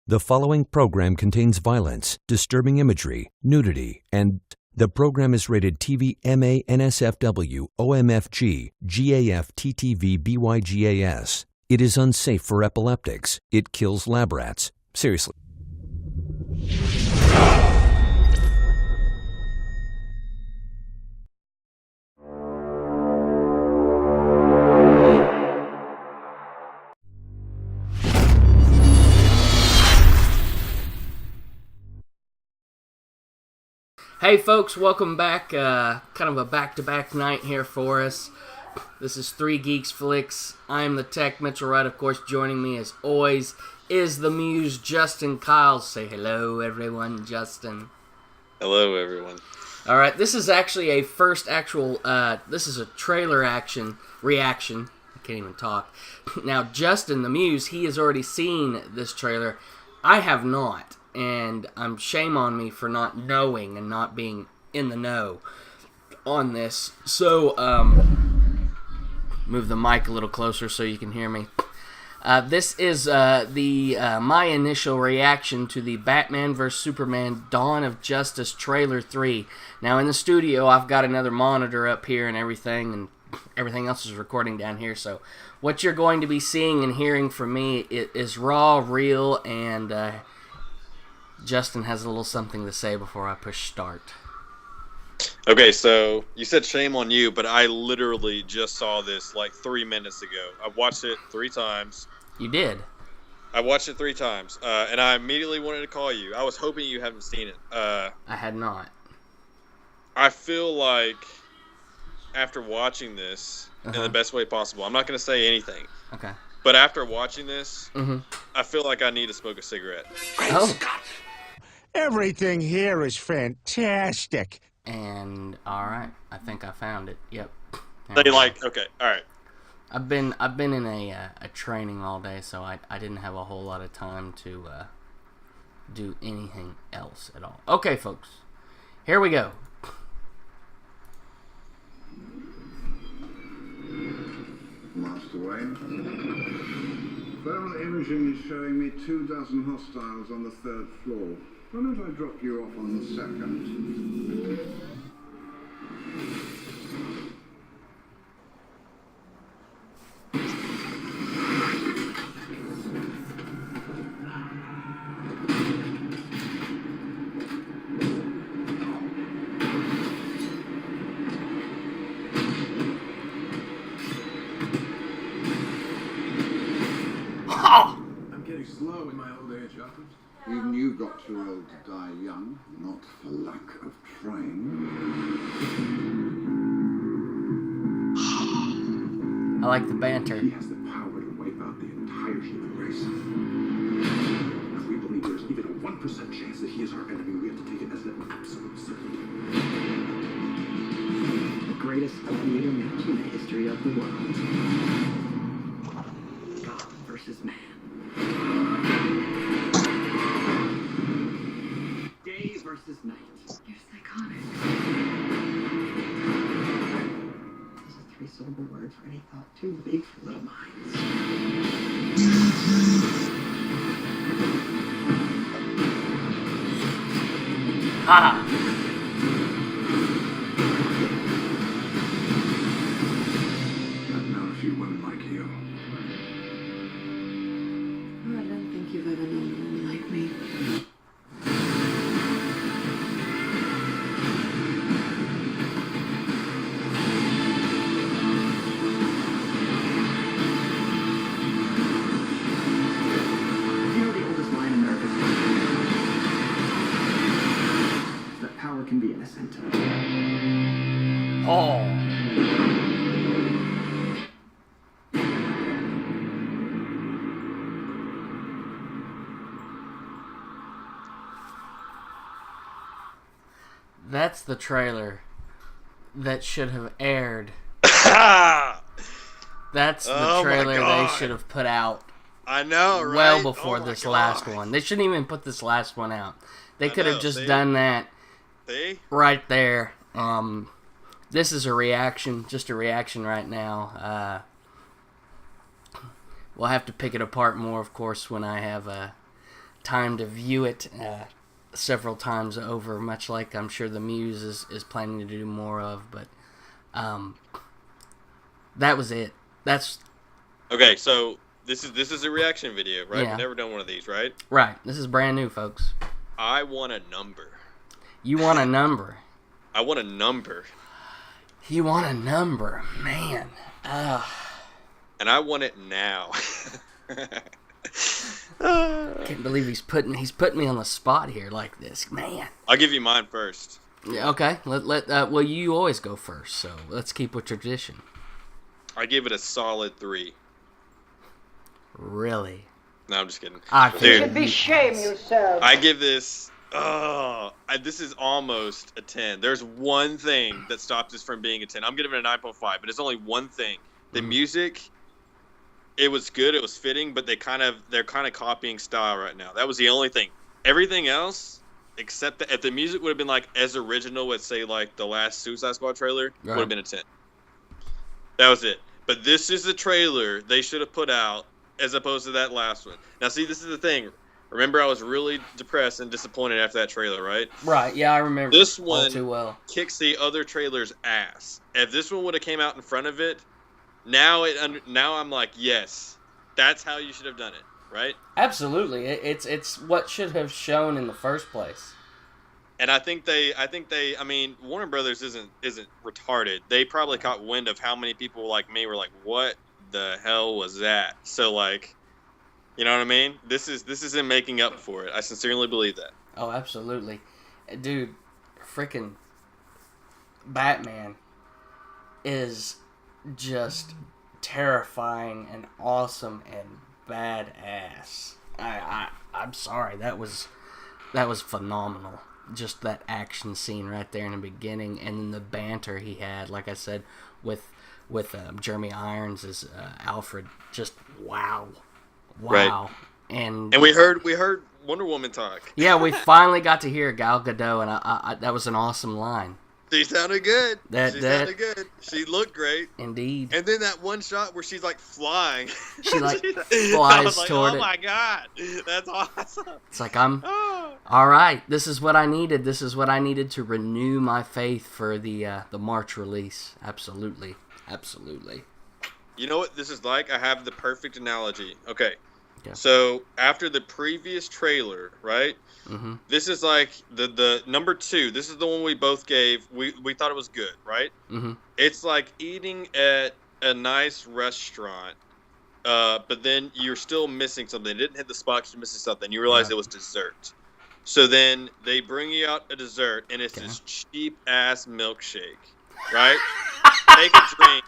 The following program contains violence, disturbing imagery, nudity, and the program is rated TV MA NSFW OMFG GAF TTV BYGAS. It is unsafe for epileptics. It kills lab rats. Seriously. Hey folks, welcome back. Kind of a back-to-back night here for us. This is 3 Geeks Flix. I'm the Tech, Mitchell Wright. Of course, joining me as always is the Muse, Justin Kyle. Say hello, everyone, Justin. Hello, everyone. All right, this is actually a first actual, this is a trailer reaction. I can't even talk. Now, Justin, the Muse, he has already seen this trailer. I have not. And shame on me for not knowing and not being in the know on this. So, move the mic a little closer so you can hear me. This is my initial reaction to the Batman vs. Superman Dawn of Justice Trailer 3. Now, in the studio, I've got another monitor up here and everything else is recording down here. So, what you're going to be seeing and hearing from me is raw, real, and Justin has a little something to say before I push start. Okay, so you said shame on you, but I literally just saw this like 3 minutes ago. I watched it 3 times. You did? I watched it 3 times, and I immediately wanted to call you. I was hoping you haven't seen it. I had not. I feel like after watching this in the best way possible, I'm not going to say anything. Okay. But after watching this, I feel like I need to smoke a cigarette. Oh. Everything here is fantastic. And all right, I think I found it. Yep. They okay, all right. I've been in a training all day, so I didn't have a whole lot of time to do anything else at all. Okay, folks, here we go. Master Wayne. Thermal imaging is showing me 24 hostiles on the 3rd floor. Why don't I drop you off on the 2nd? I'm getting slow in my old age, Alfred. Even you got too old to die young, not for lack of trying. I like the banter. He has the power to wipe out the entire human race. If we believe there's even a 1% chance that he is our enemy, we have to take it as an absolute certainty. The greatest theater match in the history of the world. God versus man. Day versus night. You're psychotic. It's a 3-syllable word for any thought too big for little minds. Ha! I've known a few women like you. Oh, I don't think you've ever known a woman like me. You know the oldest line in America's history? That power can be innocent. Oh. That's the trailer that should have aired. That's the trailer they should have put out. I know, right? Well before Oh this my last God. one. They shouldn't even put this last one out. They could have just see? done that See? right there. This is a reaction, just a reaction right now. We'll have to pick it apart more, of course, when I have time to view it several times over, much like I'm sure the Muse is planning to do more of. But that was it. That's okay. So this is a reaction video, right? Yeah. We've never done one of these, right? right. This is brand new, folks. I want a number. You want a number? I want a number. You want a number, man. And I want it now. Can't believe he's putting me on the spot here like this, man. I'll give you mine first. Yeah, okay. Well, you always go first, so let's keep with tradition. I give it a solid 3. Really? No, I'm just kidding. You should be shame yourself. I give this. This is almost a 10. There's one thing that stopped this from being a 10. I'm giving it a 9.5, but it's only one thing. The music, it was good, it was fitting, but they're kind of copying style right now. That was the only thing. Everything else, except that if the music would have been like as original as say like the last Suicide Squad trailer, would have been a 10. That was it. But this is the trailer they should have put out as opposed to that last one. Now see, this is the thing. Remember, I was really depressed and disappointed after that trailer, right? Right, yeah, I remember. This all one too well. kicks the other trailer's ass. If this one would have came out in front of it, now I'm like, yes, that's how you should have done it, right? Absolutely, it's what should have shown in the first place. And I think Warner Brothers isn't retarded. They probably caught wind of how many people like me were like, what the hell was that? So like, you know what I mean? This is him making up for it. I sincerely believe that. Oh, absolutely. Dude, freaking Batman is just terrifying and awesome and badass. I'm sorry. That was phenomenal. Just that action scene right there in the beginning, and then the banter he had, like I said, with Jeremy Irons as Alfred. Just wow. Right. And we heard Wonder Woman talk. Yeah, we finally got to hear Gal Gadot, and I that was an awesome line. She sounded good. She sounded good. She looked great. Indeed. And then that one shot where she's like flying. She like I flies was like, toward it. Oh my god, that's awesome. It's like all right. This is what I needed. This is what I needed to renew my faith for the March release. Absolutely. You know what this is like? I have the perfect analogy. Okay. Yeah. So after the previous trailer, right? Mm-hmm. This is like the number 2. This is the one we both gave. We thought it was good, right? Mm-hmm. It's like eating at a nice restaurant, but then you're still missing something. It didn't hit the spot 'cause you're missing something. You realize it was dessert. So then they bring you out a dessert, and it's this cheap-ass milkshake, right? Take a drink,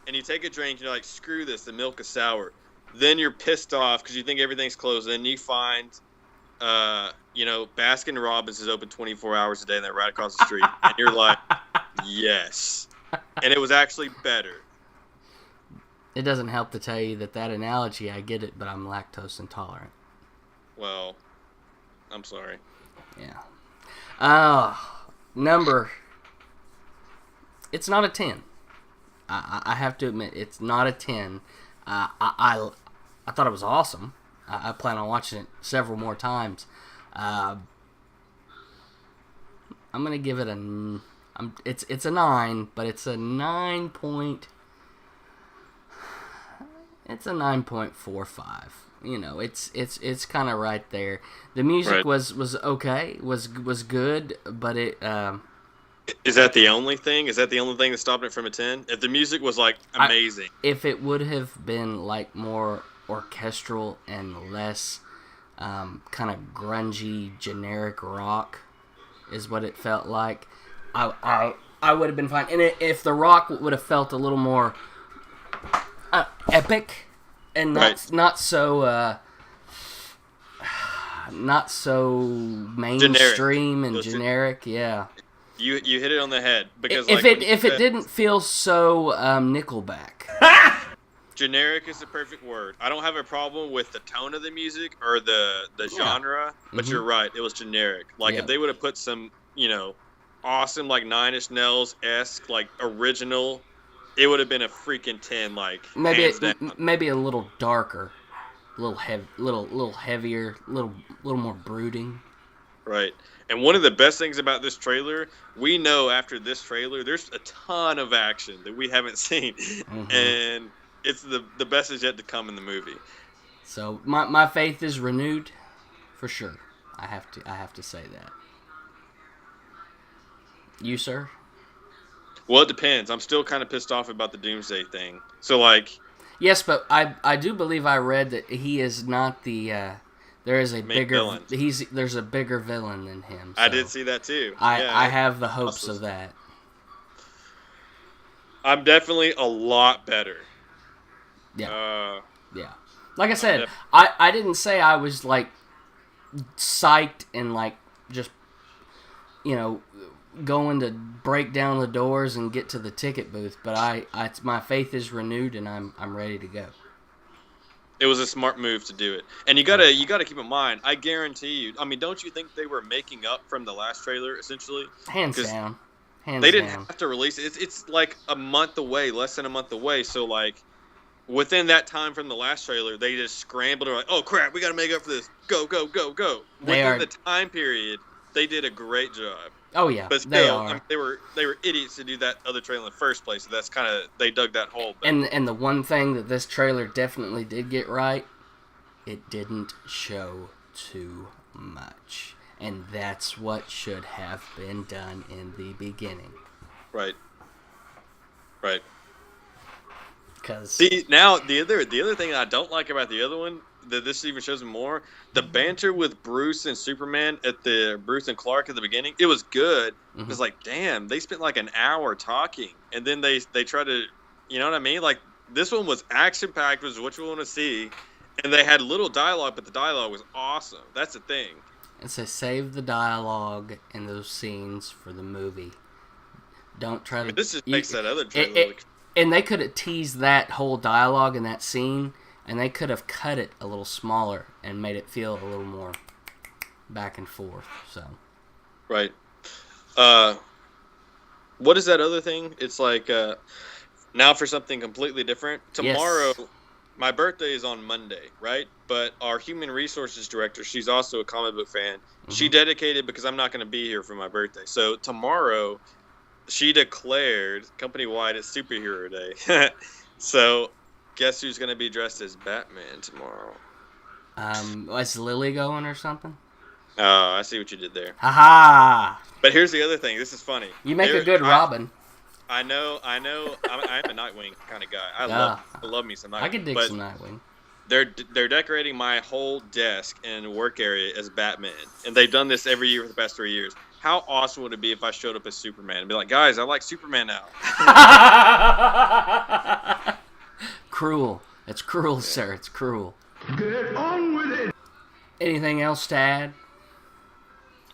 and you take a drink, and you're like, screw this, the milk is sour. Then you're pissed off because you think everything's closed. Then you find, Baskin Robbins is open 24 hours a day, and they're right across the street. And you're like, yes. And it was actually better. It doesn't help to tell you that analogy, I get it, but I'm lactose intolerant. Well, I'm sorry. Yeah. Number. It's not a 10. I have to admit, it's not a 10. I thought it was awesome. I plan on watching it several more times. I'm gonna give it it's a 9, but it's a 9.45. You know, it's kind of right there. The music was okay, was good, but it. Is that the only thing? Is that the only thing that stopped it from a 10? If the music was like amazing, if it would have been like more orchestral and less kind of grungy, generic rock, is what it felt like, I would have been fine. And if the rock would have felt a little more epic and not so mainstream and generic, yeah. You hit it on the head because if it didn't feel so Nickelback. Generic is the perfect word. I don't have a problem with the tone of the music or the genre, but you're right. It was generic. Like if they would have put some, awesome like Nine Inch Nails-esque like original, it would have been a freaking 10. Like maybe a little darker. little heavier, little more brooding. Right. And one of the best things about this trailer, we know after this trailer, there's a ton of action that we haven't seen, and it's the best is yet to come in the movie. So my faith is renewed, for sure. I have to say that. You, sir? Well, it depends. I'm still kind of pissed off about the Doomsday thing. So, like... Yes, but I do believe I read that he is not the... there is a bigger... villain. There's a bigger villain than him. So I did see that, too. I have the hopes of that. I'm definitely a lot better. Yeah. Yeah. Like I said, I didn't say I was, like, psyched and, like, just, going to break down the doors and get to the ticket booth, but my faith is renewed and I'm ready to go. It was a smart move to do it, and you gotta keep in mind. I guarantee you. I mean, don't you think they were making up from the last trailer essentially? Hands down. They didn't have to release it. It's like a month away, less than a month away. So like, within that time from the last trailer, they just scrambled. And like, oh crap, we gotta make up for this. Go, go, go, go. Within the time period, they did a great job. Oh yeah, but still, they are. I mean, they were idiots to do that other trailer in the first place. So that's kind of they dug that hole. And the one thing that this trailer definitely did get right, it didn't show too much, and that's what should have been done in the beginning. Right. Right. Because see now the other thing I don't like about the other one that this even shows more, the banter with Bruce and Superman Bruce and Clark at the beginning, it was good. It was like, damn, they spent like an hour talking, and then they try to, you know what I mean? Like this one was action packed, was what you want to see, and they had little dialogue, but the dialogue was awesome. That's the thing. And so save the dialogue in those scenes for the movie. Don't try to. This just makes that other trailer look. And they could have teased that whole dialogue in that scene. And they could have cut it a little smaller and made it feel a little more back and forth. So, right. What is that other thing? It's like now for something completely different. Tomorrow, my birthday is on Monday, right? But our human resources director, she's also a comic book fan. She dedicated because I'm not going to be here for my birthday. So tomorrow, she declared company-wide it's Superhero Day. So. Guess who's going to be dressed as Batman tomorrow? Is Lily going or something? Oh, I see what you did there. Ha-ha! But here's the other thing. This is funny. You make a good Robin. I know. I'm a Nightwing kind of guy. I love me some Nightwing. I can dig some Nightwing. They're decorating my whole desk and work area as Batman. And they've done this every year for the past 3 years. How awesome would it be if I showed up as Superman and be like, guys, I like Superman now. Cruel. It's cruel, sir. It's cruel. Get on with it! Anything else to add?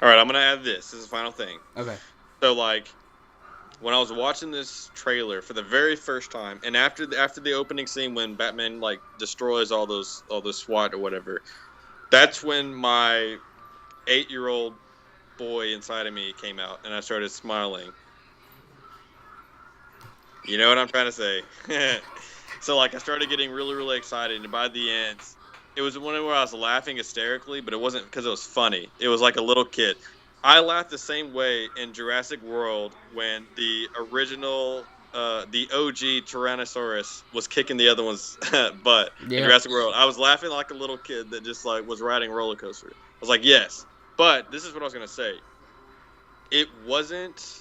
All right, I'm going to add this. This is the final thing. Okay. So, like, when I was watching this trailer for the very first time, and after the opening scene when Batman, like, destroys all those SWAT or whatever, that's when my 8-year-old boy inside of me came out, and I started smiling. You know what I'm trying to say? So, like, I started getting really, really excited, and by the end, it was one where I was laughing hysterically, but it wasn't because it was funny. It was like a little kid. I laughed the same way in Jurassic World when the original, the OG Tyrannosaurus was kicking the other one's butt in Jurassic World. I was laughing like a little kid that just, like, was riding a roller coaster. I was like, yes. But this is what I was going to say. It wasn't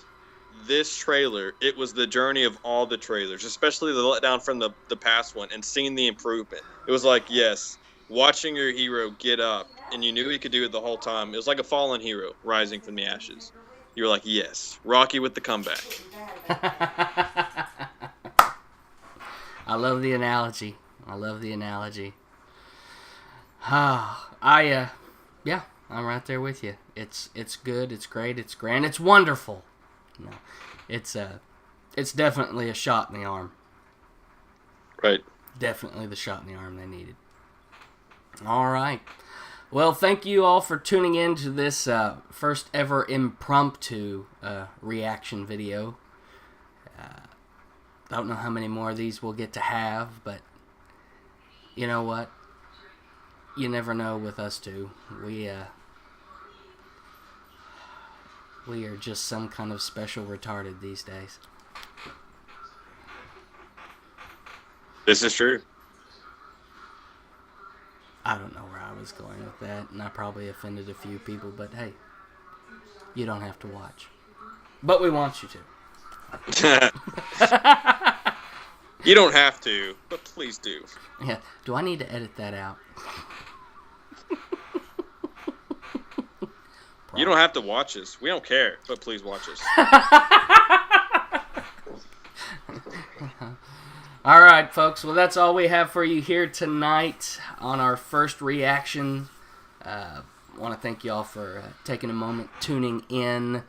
this trailer, it was the journey of all the trailers, especially the letdown from the past one, and seeing the improvement. It was like, yes, watching your hero get up, and you knew he could do it the whole time. It was like a fallen hero rising from the ashes. You were like, yes, Rocky with the comeback. I love the analogy. Yeah, I'm right there with you. It's good, it's great, it's grand, it's wonderful. No, it's definitely a shot in the arm. Right. Definitely the shot in the arm they needed. All right. Well, thank you all for tuning in to this first ever impromptu reaction video. I don't know how many more of these we'll get to have, but you know what? you never know with us two. We are just some kind of special retarded these days. This is true. I don't know where I was going with that, and I probably offended a few people, but hey, you don't have to watch. But we want you to. You don't have to, but please do. Yeah. Do I need to edit that out? You don't have to watch us. We don't care, but please watch us. All right, folks. Well, that's all we have for you here tonight on our first reaction. I want to thank you all for taking a moment, tuning in.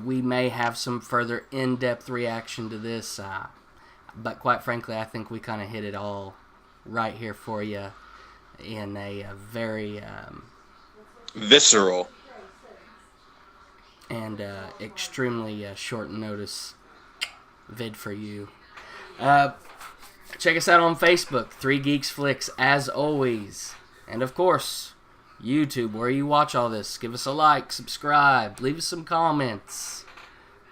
We may have some further in-depth reaction to this, but quite frankly, I think we kind of hit it all right here for you in a very visceral and extremely short notice vid for you. Check us out on Facebook, 3 Geeks Flix, as always. And of course, YouTube, where you watch all this. Give us a like, subscribe, leave us some comments.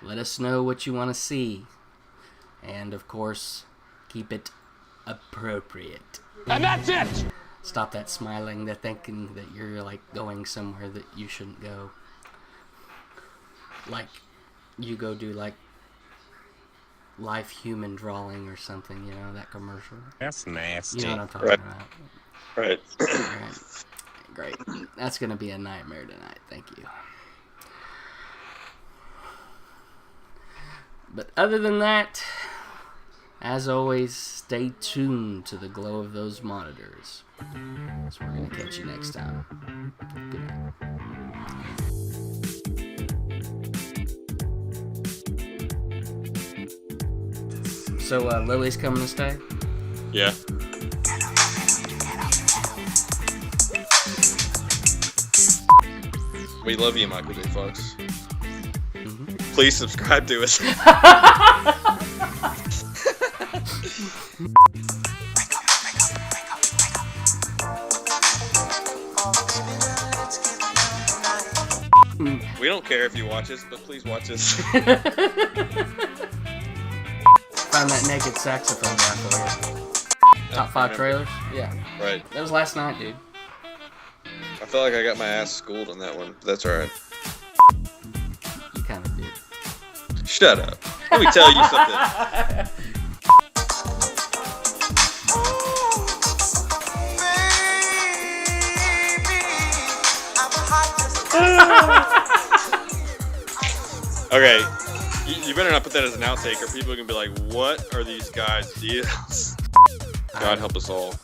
Let us know what you want to see. And of course, keep it appropriate. And that's it! Stop that smiling, that thinking that you're like going somewhere that you shouldn't go. Like, you go do like life human drawing or something, you know, that commercial. That's nasty. You know what I'm talking Right. about. Right. Alright. Great. That's going to be a nightmare tonight. Thank you. But other than that, as always, stay tuned to the glow of those monitors. So we're going to catch you next time. Good night. So, Lily's coming to stay? Yeah. We love you, Michael J. Fox. Mm-hmm. Please subscribe to us. We don't care if you watch us, but please watch us. Found that naked saxophone guy for you. Top 5 trailers? Yeah. Right. That was last night, dude. I feel like I got my ass schooled on that one, but that's alright. You kind of did. Shut up. Let me tell you something. Okay, you better not put that as an outtake or people are going to be like, what are these guys' deals? God help us all.